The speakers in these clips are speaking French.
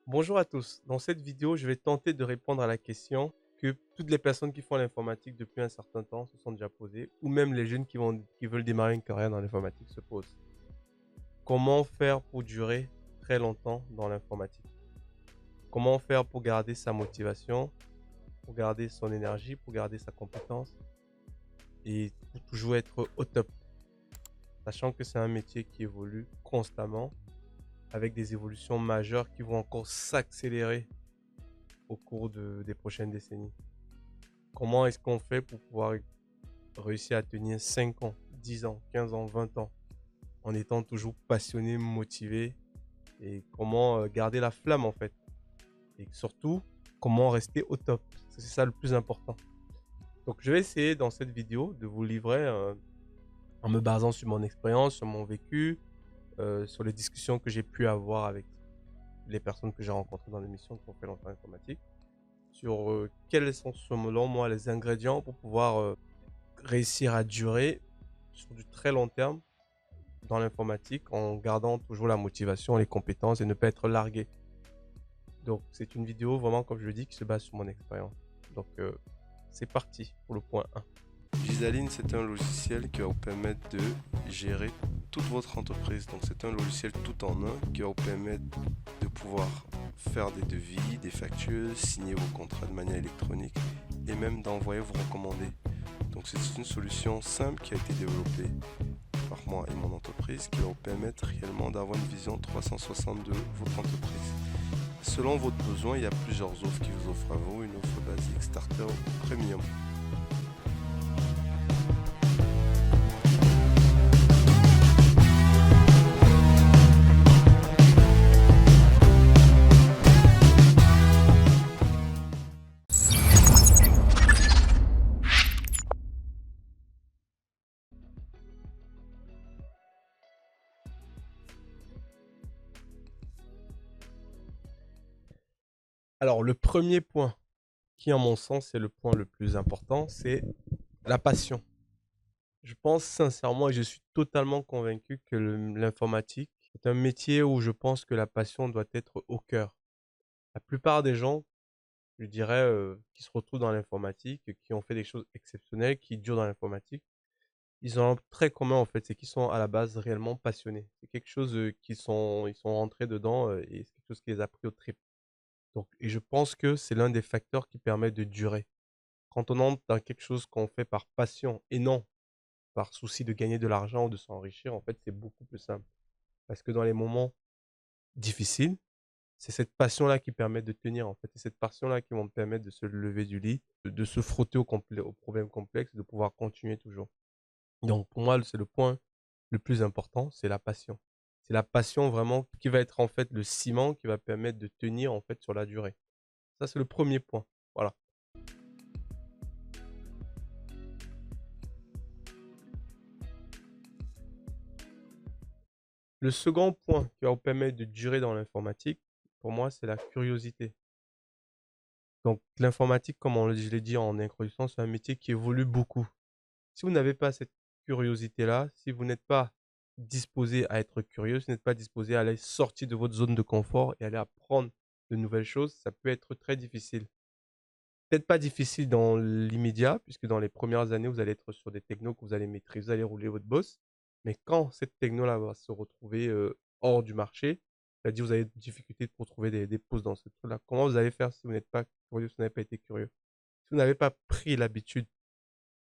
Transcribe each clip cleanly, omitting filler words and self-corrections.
Bonjour à tous. Dans cette vidéo, je vais tenter de répondre à la question que toutes les personnes qui font l'informatique depuis un certain temps se sont déjà posées, ou même les jeunes qui veulent démarrer une carrière dans l'informatique se posent. Comment faire pour durer très longtemps dans l'informatique? Comment faire pour garder sa motivation, pour garder son énergie, pour garder sa compétence et pour toujours être au top, sachant que c'est un métier qui évolue constamment avec des évolutions majeures qui vont encore s'accélérer au cours des prochaines décennies. Comment est-ce qu'on fait pour pouvoir réussir à tenir 5 ans, 10 ans, 15 ans, 20 ans en étant toujours passionné, motivé et comment garder la flamme en fait. Et surtout, comment rester au top. C'est ça le plus important. Donc je vais essayer dans cette vidéo de vous livrer en me basant sur mon expérience, sur mon vécu, sur les discussions que j'ai pu avoir avec les personnes que j'ai rencontrées dans l'émission qui ont fait longtemps informatique, sur quels sont selon moi les ingrédients pour pouvoir réussir à durer sur du très long terme dans l'informatique en gardant toujours la motivation, les compétences et ne pas être largué. Donc c'est une vidéo vraiment, comme je le dis, qui se base sur mon expérience. Donc c'est parti pour le point 1. Gisaline, c'est un logiciel qui va vous permettre de gérer toute votre entreprise. Donc c'est un logiciel tout en un qui va vous permettre de pouvoir faire des devis, des factures, signer vos contrats de manière électronique et même d'envoyer vos recommandés. Donc c'est une solution simple qui a été développée par moi et mon entreprise qui va vous permettre réellement d'avoir une vision 360 de votre entreprise. Selon votre besoin, il y a plusieurs offres qui vous offrent à vous, une offre basique, starter ou premium. Alors le premier point, qui en mon sens est le point le plus important, c'est la passion. Je pense sincèrement et je suis totalement convaincu que l'informatique est un métier où je pense que la passion doit être au cœur. La plupart des gens, je dirais, qui se retrouvent dans l'informatique, qui ont fait des choses exceptionnelles, qui durent dans l'informatique, ils ont un très commun en fait, c'est qu'ils sont à la base réellement passionnés. C'est quelque chose, ils sont rentrés dedans, et c'est quelque chose qui les a pris aux tripes. Donc et je pense que c'est l'un des facteurs qui permet de durer. Quand on entre dans quelque chose qu'on fait par passion et non par souci de gagner de l'argent ou de s'enrichir, en fait, c'est beaucoup plus simple. Parce que dans les moments difficiles, c'est cette passion-là qui permet de tenir, en fait. C'est cette passion-là qui va me permettre de se lever du lit, de se frotter aux problèmes complexes, de pouvoir continuer toujours. Donc pour moi, c'est le point le plus important, c'est la passion. C'est la passion vraiment qui va être en fait le ciment qui va permettre de tenir en fait sur la durée. Ça, c'est le premier point. Voilà. Le second point qui va vous permettre de durer dans l'informatique, pour moi, c'est la curiosité. Donc l'informatique, comme je l'ai dit en introduction, c'est un métier qui évolue beaucoup. Si vous n'avez pas cette curiosité-là, si vous n'êtes pas disposé à être curieux, si vous n'êtes pas disposé à aller sortir de votre zone de confort et aller apprendre de nouvelles choses, ça peut être très difficile. Peut-être pas difficile dans l'immédiat, puisque dans les premières années, vous allez être sur des technos que vous allez maîtriser, vous allez rouler votre boss. Mais quand cette techno-là va se retrouver hors du marché, c'est-à-dire vous avez des difficultés pour trouver des postes dans ce truc-là, comment vous allez faire si vous n'êtes pas curieux, si vous n'avez pas été curieux? Si vous n'avez pas pris l'habitude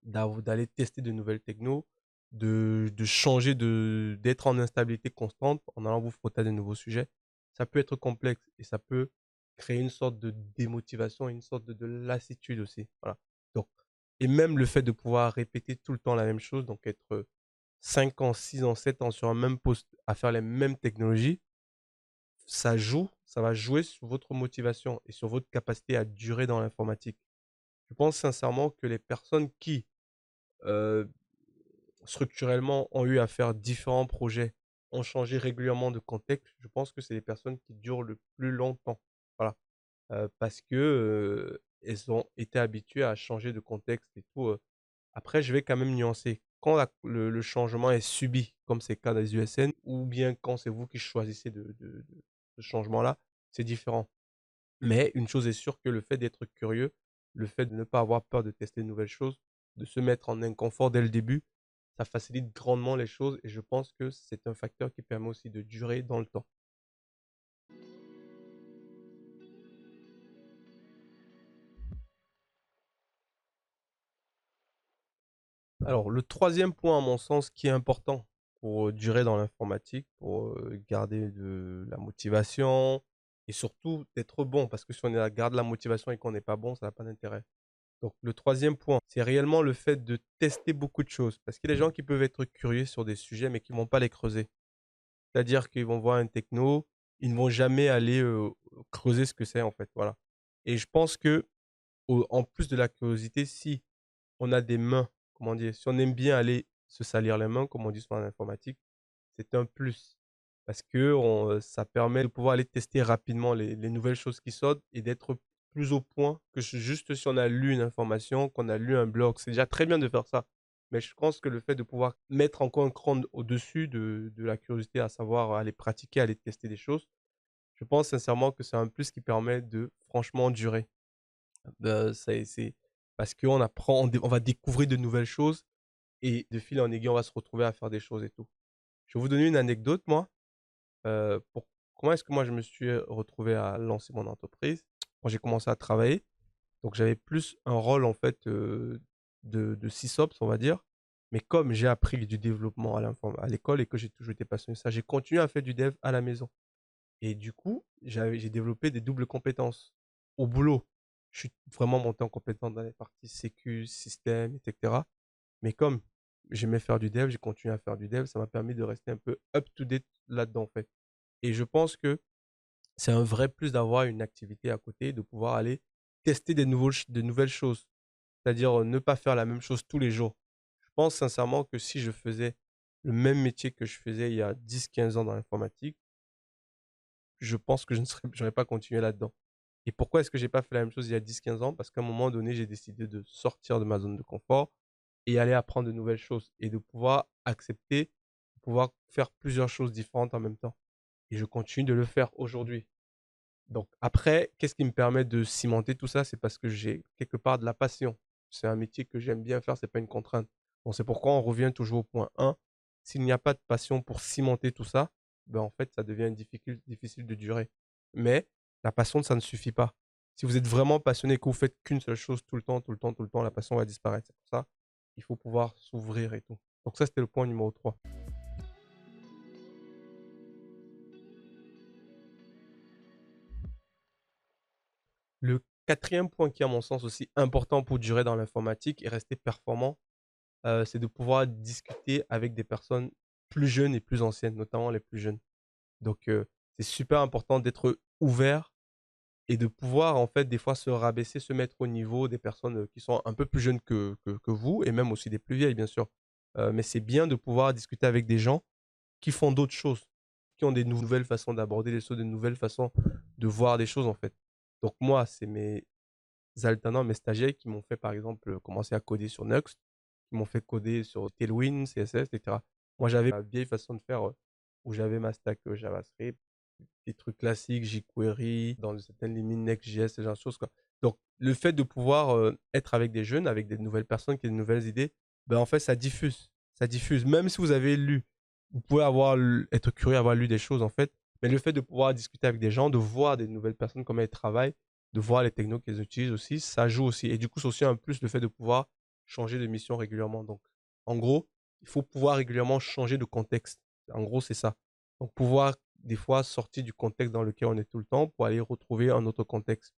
d'aller tester de nouvelles technos, de changer, d'être en instabilité constante en allant vous frotter à de nouveaux sujets, ça peut être complexe et ça peut créer une sorte de démotivation et une sorte de lassitude aussi. Voilà. Donc, et même le fait de pouvoir répéter tout le temps la même chose, donc être 5 ans, 6 ans, 7 ans sur un même poste à faire les mêmes technologies, ça va jouer sur votre motivation et sur votre capacité à durer dans l'informatique. Je pense sincèrement que les personnes qui heu, structurellement, ont eu à faire différents projets, ont changé régulièrement de contexte, je pense que c'est les personnes qui durent le plus longtemps. Voilà, parce que, elles ont été habituées à changer de contexte et tout. Après, je vais quand même nuancer. Quand le changement est subi, comme c'est le cas des USN, ou bien quand c'est vous qui choisissez de ce changement-là, c'est différent. Mais une chose est sûre que le fait d'être curieux, le fait de ne pas avoir peur de tester de nouvelles choses, de se mettre en inconfort dès le début, ça facilite grandement les choses et je pense que c'est un facteur qui permet aussi de durer dans le temps. Alors, le troisième point, à mon sens, qui est important pour durer dans l'informatique, pour garder de la motivation et surtout d'être bon, parce que si on garde la motivation et qu'on n'est pas bon, ça n'a pas d'intérêt. Donc, le troisième point, c'est réellement le fait de tester beaucoup de choses. Parce qu'il y a des gens qui peuvent être curieux sur des sujets, mais qui ne vont pas les creuser. C'est-à-dire qu'ils vont voir un techno, ils ne vont jamais aller creuser ce que c'est, en fait. Voilà. Et je pense que, en plus de la curiosité, si on a des mains, comment dire, si on aime bien aller se salir les mains, comme on dit souvent en informatique, c'est un plus. Parce que ça permet de pouvoir aller tester rapidement les nouvelles choses qui sortent et d'être plus au point que juste si on a lu une information, qu'on a lu un blog. C'est déjà très bien de faire ça. Mais je pense que le fait de pouvoir mettre encore un cran au-dessus de la curiosité, à savoir aller pratiquer, aller tester des choses, je pense sincèrement que c'est un plus qui permet de franchement durer. C'est parce qu'on apprend, on va découvrir de nouvelles choses et de fil en aiguille, on va se retrouver à faire des choses et tout. Je vais vous donner une anecdote, moi. Pour comment est-ce que moi je me suis retrouvé à lancer mon entreprise? Quand j'ai commencé à travailler, donc j'avais plus un rôle en fait, de SysOps, on va dire. Mais comme j'ai appris du développement à l'école et que j'ai toujours été passionné de ça, j'ai continué à faire du dev à la maison. Et du coup, j'ai développé des doubles compétences. Au boulot, je suis vraiment monté en compétence dans les parties sécu, système, etc. Mais comme j'aimais faire du dev, j'ai continué à faire du dev. Ça m'a permis de rester un peu up to date là-dedans, en fait. Et je pense que c'est un vrai plus d'avoir une activité à côté, de pouvoir aller tester de nouvelles choses. C'est-à-dire ne pas faire la même chose tous les jours. Je pense sincèrement que si je faisais le même métier que je faisais il y a 10, 15 ans dans l'informatique, je pense que je n'aurais pas continué là-dedans. Et pourquoi est-ce que j'ai pas fait la même chose il y a 10, 15 ans? Parce qu'à un moment donné, j'ai décidé de sortir de ma zone de confort et aller apprendre de nouvelles choses et de pouvoir accepter, de pouvoir faire plusieurs choses différentes en même temps. Et je continue de le faire aujourd'hui. Donc après, qu'est-ce qui me permet de cimenter tout ça? C'est parce que j'ai quelque part de la passion. C'est un métier que j'aime bien faire, c'est pas une contrainte. Donc c'est pourquoi on revient toujours au point 1. S'il n'y a pas de passion pour cimenter tout ça, ben en fait, ça devient difficile de durer. Mais la passion, ça ne suffit pas. Si vous êtes vraiment passionné et que vous faites qu'une seule chose tout le temps, tout le temps, tout le temps, la passion va disparaître. C'est pour ça, il faut pouvoir s'ouvrir et tout. Donc ça, c'était le point numéro 3. Le quatrième point qui est à mon sens aussi important pour durer dans l'informatique et rester performant, c'est de pouvoir discuter avec des personnes plus jeunes et plus anciennes, notamment les plus jeunes. Donc, c'est super important d'être ouvert et de pouvoir, en fait, des fois se rabaisser, se mettre au niveau des personnes qui sont un peu plus jeunes que vous et même aussi des plus vieilles, bien sûr. Mais c'est bien de pouvoir discuter avec des gens qui font d'autres choses, qui ont des nouvelles façons d'aborder les choses, des nouvelles façons de voir des choses, en fait. Donc, moi, c'est mes alternants, mes stagiaires qui m'ont fait, par exemple, commencer à coder sur Next, qui m'ont fait coder sur Tailwind, CSS, etc. Moi, j'avais la vieille façon de faire où j'avais ma stack JavaScript, des trucs classiques, jQuery, dans certaines limites Next.js, ce genre de choses, quoi. Donc, le fait de pouvoir être avec des jeunes, avec des nouvelles personnes qui ont de nouvelles idées, ben, en fait, ça diffuse. Ça diffuse. Même si vous avez lu, vous pouvez être curieux, avoir lu des choses, en fait, mais le fait de pouvoir discuter avec des gens, de voir des nouvelles personnes, comment elles travaillent, de voir les technos qu'ils utilisent aussi, ça joue aussi. Et du coup, c'est aussi un plus le fait de pouvoir changer de mission régulièrement. Donc, en gros, il faut pouvoir régulièrement changer de contexte. En gros, c'est ça. Donc, pouvoir des fois sortir du contexte dans lequel on est tout le temps pour aller retrouver un autre contexte.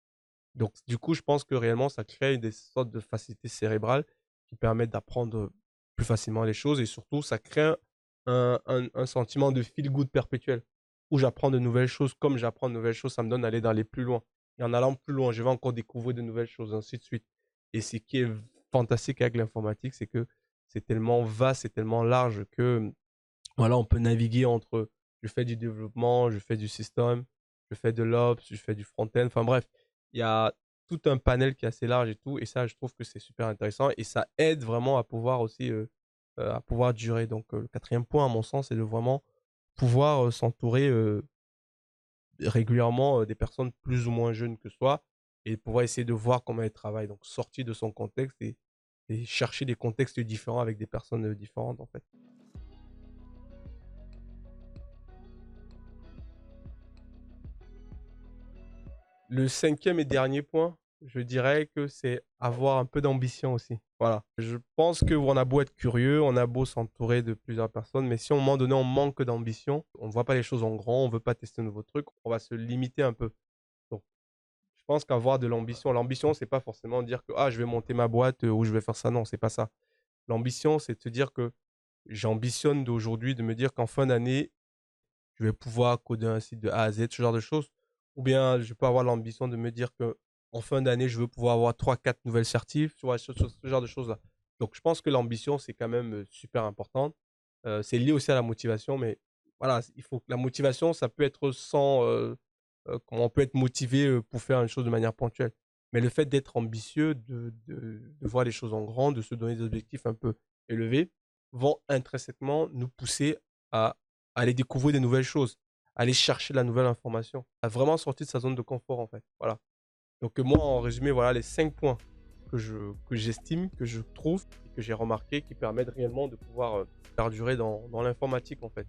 Donc, du coup, je pense que réellement, ça crée des sortes de facilités cérébrales qui permettent d'apprendre plus facilement les choses et surtout, ça crée un sentiment de feel good perpétuel où j'apprends de nouvelles choses. Comme j'apprends de nouvelles choses, ça me donne d'aller d'aller plus loin. Et en allant plus loin, je vais encore découvrir de nouvelles choses, ainsi de suite. Et ce qui est fantastique avec l'informatique, c'est que c'est tellement vaste, c'est tellement large que voilà, on peut naviguer entre je fais du développement, je fais du système, je fais de l'ops, je fais du front-end. Enfin bref, il y a tout un panel qui est assez large et tout. Et ça, je trouve que c'est super intéressant et ça aide vraiment à pouvoir aussi à pouvoir durer. Donc, le quatrième point, à mon sens, c'est de vraiment pouvoir s'entourer régulièrement des personnes plus ou moins jeunes que soi et pouvoir essayer de voir comment elles travaillent. Donc sortir de son contexte et chercher des contextes différents avec des personnes différentes en fait. Le cinquième et dernier point, je dirais que c'est avoir un peu d'ambition aussi. Voilà. Je pense qu'on a beau être curieux, on a beau s'entourer de plusieurs personnes, mais si à un moment donné on manque d'ambition, on ne voit pas les choses en grand, on ne veut pas tester de nouveaux trucs, on va se limiter un peu. Donc, je pense qu'avoir de l'ambition, c'est pas forcément dire que je vais monter ma boîte ou je vais faire ça. Non, c'est pas ça. L'ambition, c'est de se dire que j'ambitionne d'aujourd'hui, de me dire qu'en fin d'année, je vais pouvoir coder un site de A à Z, ce genre de choses. Ou bien je peux avoir l'ambition de me dire que en fin d'année, je veux pouvoir avoir 3, 4 nouvelles certifs, tu vois, ce genre de choses-là. Donc je pense que l'ambition, c'est quand même super important. C'est lié aussi à la motivation, mais voilà, il faut que la motivation, ça peut être sans, comment on peut être motivé pour faire une chose de manière ponctuelle. Mais le fait d'être ambitieux, de voir les choses en grand, de se donner des objectifs un peu élevés, vont intrinsèquement nous pousser à aller découvrir des nouvelles choses, aller chercher de la nouvelle information, à vraiment sortir de sa zone de confort en fait. Voilà. Donc moi, en résumé, voilà les 5 points que j'estime, que je trouve, et que j'ai remarqué, qui permettent réellement de pouvoir perdurer dans l'informatique en fait.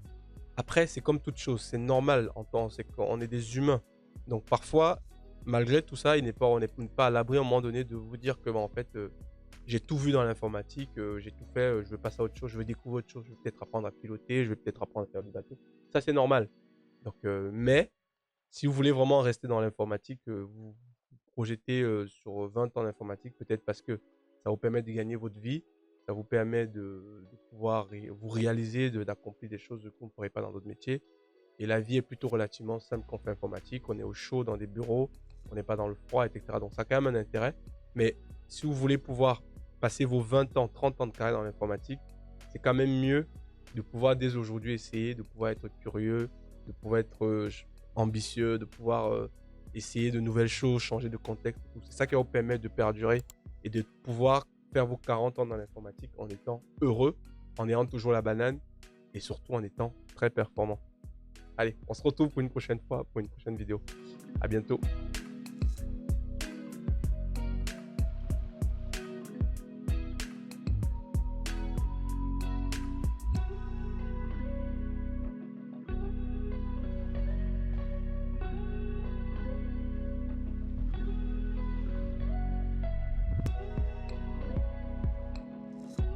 Après, c'est comme toute chose, c'est normal en temps, c'est qu'on est des humains. Donc parfois, malgré tout ça, on n'est pas à l'abri à un moment donné de vous dire que en fait, j'ai tout vu dans l'informatique, j'ai tout fait, je veux passer à autre chose, je veux découvrir autre chose, je veux peut-être apprendre à piloter, je vais peut-être apprendre à faire du bateau. Ça, c'est normal. Donc, mais si vous voulez vraiment rester dans l'informatique, vous vous projetez sur 20 ans d'informatique, peut-être parce que ça vous permet de gagner votre vie, ça vous permet de pouvoir vous réaliser, d'accomplir des choses que vous ne pourrez pas dans d'autres métiers. Et la vie est plutôt relativement simple quand on fait informatique. On est au chaud dans des bureaux, on n'est pas dans le froid, etc. Donc ça a quand même un intérêt. Mais si vous voulez pouvoir passer vos 20 ans, 30 ans de carrière dans l'informatique, c'est quand même mieux de pouvoir dès aujourd'hui essayer, de pouvoir être curieux, de pouvoir être ambitieux, de pouvoir essayer de nouvelles choses, changer de contexte. C'est ça qui va vous permettre de perdurer et de pouvoir faire vos 40 ans dans l'informatique en étant heureux, en ayant toujours la banane et surtout en étant très performant. Allez, on se retrouve pour une prochaine fois, pour une prochaine vidéo. À bientôt.